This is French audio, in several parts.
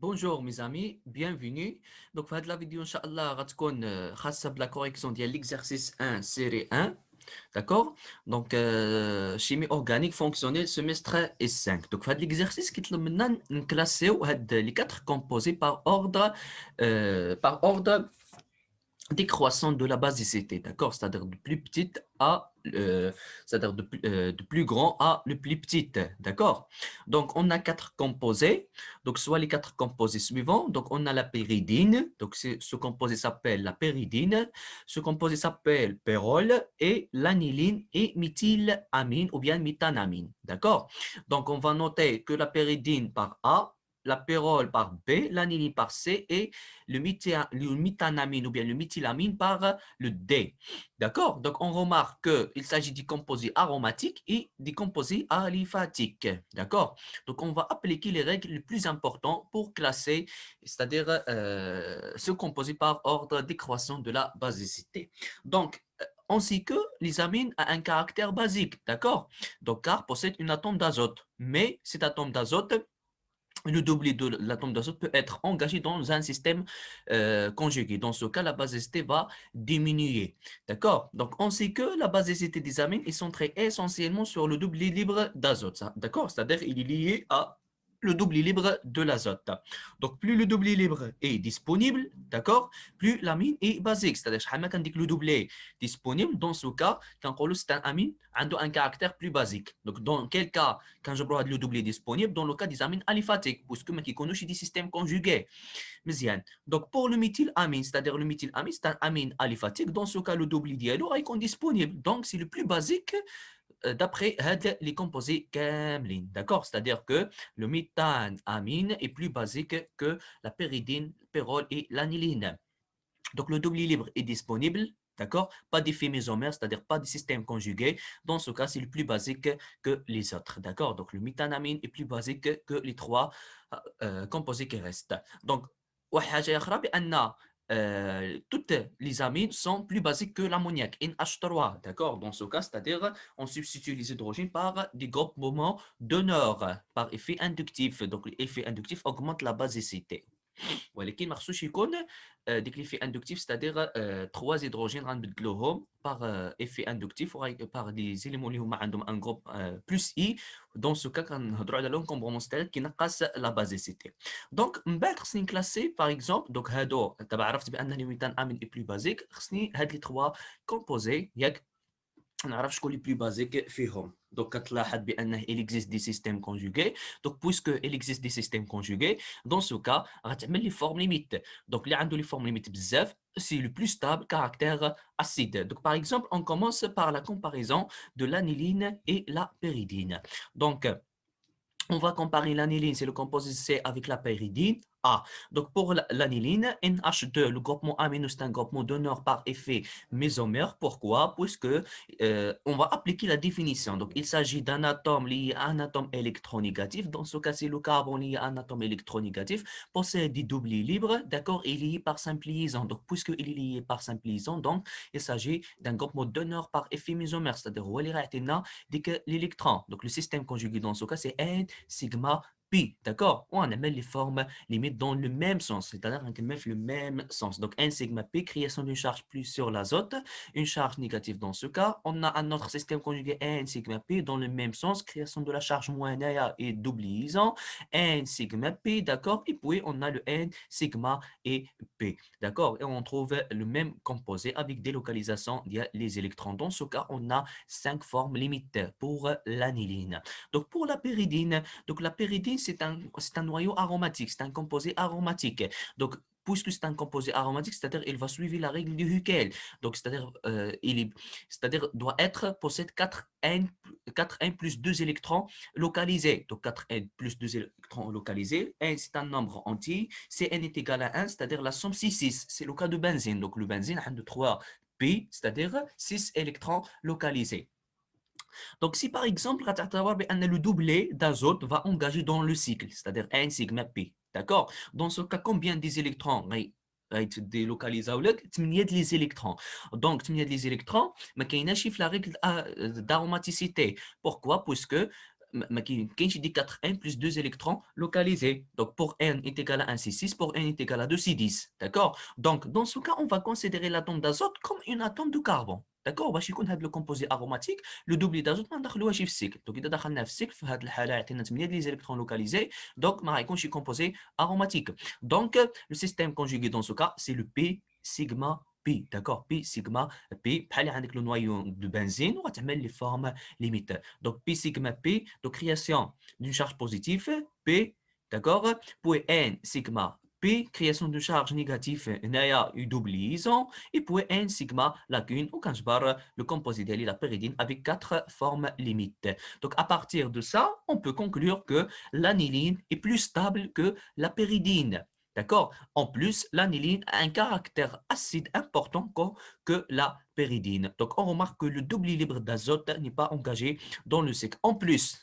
Bonjour mes amis, bienvenue. Donc, dans la vidéo, Inch'Allah, غتكون خاصة بلا correction ديال l'exercice 1, série 1. D'accord? Donc, chimie organique fonctionnelle, semestre S5. Donc, dans l'exercice, كيطلب منا نكلاسيو هاد les quatre composés par ordre décroissant de la basicité, d'accord? C'est-à-dire de plus petite à, c'est-à-dire de plus grand à le plus petite, d'accord? Donc, on a quatre composés, donc soit les quatre composés suivants, donc on a la pyridine, donc ce composé s'appelle la pyridine, ce composé s'appelle pérol et l'aniline et méthylamine ou bien méthanamine, d'accord? Donc, on va noter que la pyridine par A, la pérol par B, l'aniline par C et le méthanamine ou bien le méthylamine par le D. D'accord? Donc, on remarque qu'il s'agit des composés aromatiques et des composés aliphatiques. D'accord? Donc, on va appliquer les règles les plus importantes pour classer, c'est-à-dire ce composé par ordre décroissant de la basicité. Donc, on sait que les amines ont un caractère basique, d'accord? Donc, car possède une atome d'azote. Mais cet atome d'azote le doublé de l'atome d'azote peut être engagé dans un système conjugué. Dans ce cas, la basicité va diminuer. D'accord? Donc, on sait que la basicité des amines est centrée essentiellement sur le doublé libre d'azote. D'accord? C'est-à-dire qu'il est lié à le doublé libre de l'azote. Donc, plus le doublé libre est disponible, d'accord, plus l'amine est basique. C'est-à-dire que le doublé disponible, dans ce cas, quand on c'est un amine, a un caractère plus basique. Donc, dans quel cas quand je parle le doublé disponible dans le cas des amines aliphatiques, puisque ما كيكونوش des systèmes conjugués. مزيان. Donc pour le méthylamine, c'est-à-dire le méthylamine, c'est un amine aliphatique, dans ce cas le doublé ديالو غيكون disponible. Donc c'est le plus basique d'après les composés كاملين. D'accord? C'est-à-dire que le méthanamine est plus basique que la pyridine, le pérol et l'aniline. Donc, le double libre est disponible, d'accord? Pas d'effet mésomère, c'est-à-dire pas de système conjugué. Dans ce cas, c'est le plus basique que les autres, d'accord? Donc, le méthanamine est plus basique que les trois composés qui restent. Donc, وحاجة أخرى بأن toutes les amines sont plus basiques que l'ammoniac, NH3, d'accord? Dans ce cas, c'est-à-dire on substitue les hydrogènes par des groupements d'honneur par effet inductif. Donc, l'effet inductif augmente la basicité. ولكن ما خصوش يكون ديك ليفي اندكتيف ستادير 3 هيدروجين غنبدلوهم باغ ايفي اندكتيف باغ لي زيليمون اللي هما عندهم ان جروب بلس اي دون سو كا كنهضروا على لون كومبونون ستادير كينقص لا بازيسيتي دونك من بعد خصني نكلاسي باغ اكزومبل دونك هادو دابا عرفت بان الميثان امين اي بلو بازيك خصني هاد لي 3 كومبوزي ياك نعرف شكون لي بلو بازيك فيهم دونك كتلاحظ بانه il existe des systèmes conjugués donc puisque il existe des systèmes conjugués dans ce cas غتعمل لي فورم ليميت donc اللي عنده لي فورم ليميت بزاف c'est le plus stable caractère acide donc par exemple on commence par la comparaison de l'aniline et la pyridine donc on va comparer l'aniline, c'est le composé C avec la pyridine. A. Donc pour l'aniline, NH2, le groupement amino, c'est un groupement d'honneur par effet mésomère. Pourquoi? Puisque on va appliquer la définition. Donc il s'agit d'un atome lié à un atome électronégatif. Dans ce cas, c'est le carbone lié à un atome électronégatif, possède des doublés libres, d'accord, et lié par simple liaison. Donc puisqu'il est lié par simple liaison, donc il s'agit d'un groupement d'honneur par effet mésomère, c'est-à-dire l'électron. Donc le système conjugué dans ce cas, c'est N sigma pi, d'accord? On a les formes limites dans le même sens, c'est-à-dire qu'on met le même sens. Donc, N sigma pi, création d'une charge plus sur l'azote, une charge négative dans ce cas. On a un autre système conjugué N sigma pi dans le même sens, création de la charge moins et double liaison, N sigma pi, d'accord? Et puis, on a le N sigma et P, d'accord? Et on trouve le même composé avec délocalisation des électrons. Dans ce cas, on a 5 formes limites pour l'aniline. Donc, pour la pyridine, donc la pyridine, c'est un noyau aromatique, c'est un composé aromatique. Donc, puisque c'est un composé aromatique, c'est-à-dire il va suivre la règle du Huckel. Donc, c'est-à-dire doit être possède 4N plus 2 électrons localisés. Donc, 4N plus 2 électrons localisés. N, c'est un nombre entier. Cn est égal à 1, c'est-à-dire la somme 6,6. C'est le cas de benzène. Donc, le benzène a 3 P, c'est-à-dire 6 électrons localisés. Donc, si par exemple, le doublé d'azote va engager dans le cycle, c'est-à-dire N sigma P, d'accord? Dans ce cas, combien des électrons délocalisés ou les électrons. Donc, les électrons, mais qu'il y a la règle d'aromaticité. Pourquoi? Puisque ما كاينش دي 4n plus 2 électrons localisés. Donc pour n est égal à 1, c'est 6, pour n est égal à 2, c'est 10. D'accord? Donc dans ce cas, on va considérer l'atome d'azote comme une atome de carbone. D'accord? باش يكون هذا le composé aromatique, le double d'azote ما ندخلوهاش في السيكل. Donc إذا دخلنا في السيكل في هذه الحالة يعطينا 8 les électrons localisés. Donc ما غيكونش composé aromatique. Donc le système conjugué dans ce cas, c'est le P sigma P, d'accord? P sigma P, بحال عندك le noyau de benzène وغتعمل les formes limites. Donc P sigma P, donc création d'une charge positive, P, d'accord? Puis N sigma P, création de charge négative, هنايا يدوبل liaison, et puis N sigma lacune, وكنجبر le composé ديالي la pyridine avec 4 formes limites. Donc à partir de ça, on peut conclure que l'aniline est plus stable que la pyridine. D'accord? En plus, l'aniline a un caractère acide important que la pyridine. Donc, on remarque que le double libre d'azote n'est pas engagé dans le cycle. En plus,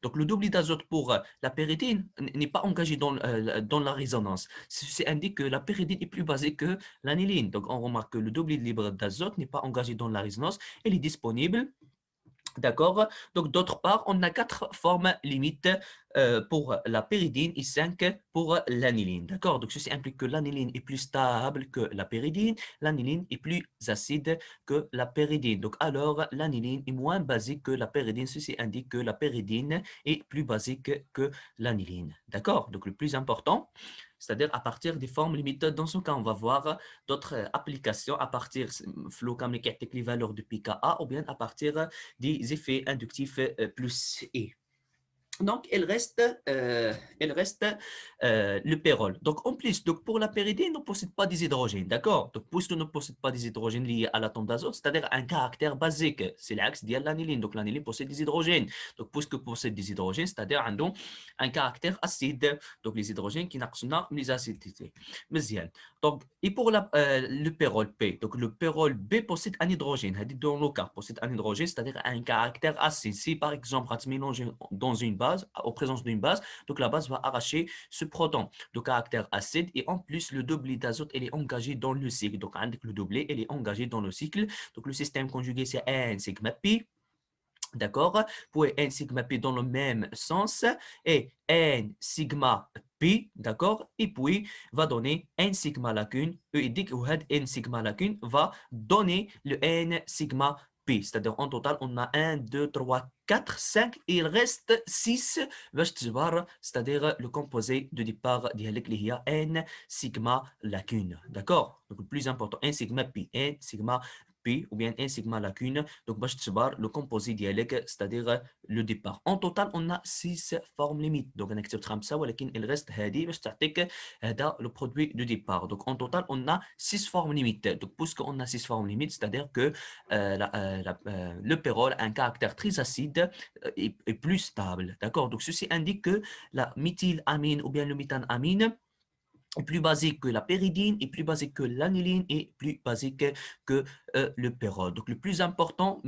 donc le double d'azote pour la pyridine n'est pas engagé dans la résonance. Ceci indique que la pyridine est plus basée que l'aniline. Donc, on remarque que le double libre d'azote n'est pas engagé dans la résonance. Elle est disponible. D'accord? Donc, d'autre part, on a 4 formes limites pour la pyridine et 5 pour l'aniline. D'accord? Donc, ceci implique que l'aniline est plus stable que la pyridine, l'aniline est plus acide que la pyridine. Donc, alors, l'aniline est moins basique que la pyridine. Ceci indique que la pyridine est plus basique que l'aniline. D'accord? Donc, le plus important, c'est-à-dire à partir des formes limites. Dans ce cas, on va voir d'autres applications à partir de les valeurs de pKa ou bien à partir des effets inductifs plus E. Donc, il reste le pérole. Donc, en plus, donc, pour la pyridine, ne possède pas des hydrogènes, d'accord? Donc, puisque ne possède pas des hydrogènes liés à l'atome d'azote, c'est-à-dire un caractère basique, c'est l'axe de l'aniline. Donc, l'aniline possède des hydrogènes. Donc, puisque possède des hydrogènes, c'est-à-dire un caractère acide. Donc, les hydrogènes qui n'ont les acidités. مزيان. Donc, et pour le pérole P, donc le pérole B possède un hydrogène. Dans le cas, possède un hydrogène, c'est-à-dire un caractère acide. Si par exemple, on mélange dans une base, en présence d'une base, donc la base va arracher ce proton de caractère acide et en plus le doublet d'azote elle est engagé dans le cycle. Donc avec le doublet, elle est engagée dans le cycle. Donc le système conjugué c'est N sigma pi. D'accord? Pour N sigma P dans le même sens et N sigma P, d'accord? Et puis va donner N sigma lacune et dès que N sigma lacune va donner le N sigma P. C'est-à-dire en total, on a 1, 2, 3, 4, 5 et il reste 6. C'est-à-dire le composé de départ dialecte il y a N sigma lacune. D'accord? Donc le plus important, N sigma P, N sigma P ou bien N sigma lacune. Donc, le composé dialecte, c'est-à-dire le départ. En total, on a 6 formes limites. Donc, on accepte 5, ولكن il reste هذه باش تعطيك هذا le produit de départ. Donc, en total, on a 6 formes limites. Donc, puisqu'on a 6 formes limites, c'est-à-dire que le pérole a un caractère très acide et plus stable. D'accord? Donc, ceci indique que la méthylamine ou bien le méthanamine est plus basique que la pyridine, est plus basique que l'aniline et plus basique que le pérole. Donc le plus important,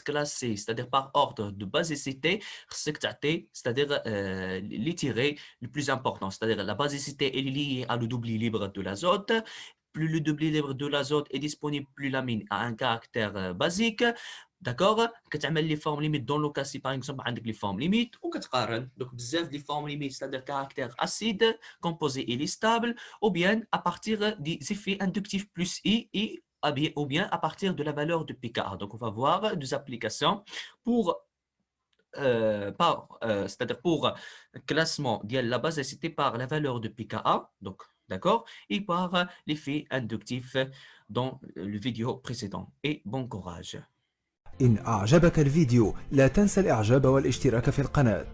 classé, c'est-à-dire par ordre de basicité, c'est-à-dire les tirés le plus important, c'est-à-dire la basicité est liée à le double libre de l'azote. Plus le double libre de l'azote est disponible, plus l'amine a un caractère basique. D'accord? كتعمل les formes limites dans le cas si par exemple عندك les formes limites وكتقارن donc بزاف les formes limites c'est-à-dire caractère acide composé et stable ou bien à partir des effets inductifs plus I et ou bien à partir de la valeur de pKa. Donc on va voir des applications pour c'est-à-dire pour classement de la basicité par la valeur de pKa, donc d'accord, et par l'effet inductif dans le vidéo précédent. Et bon courage. إن أعجبك الفيديو لا تنسى الإعجاب والاشتراك في القناة.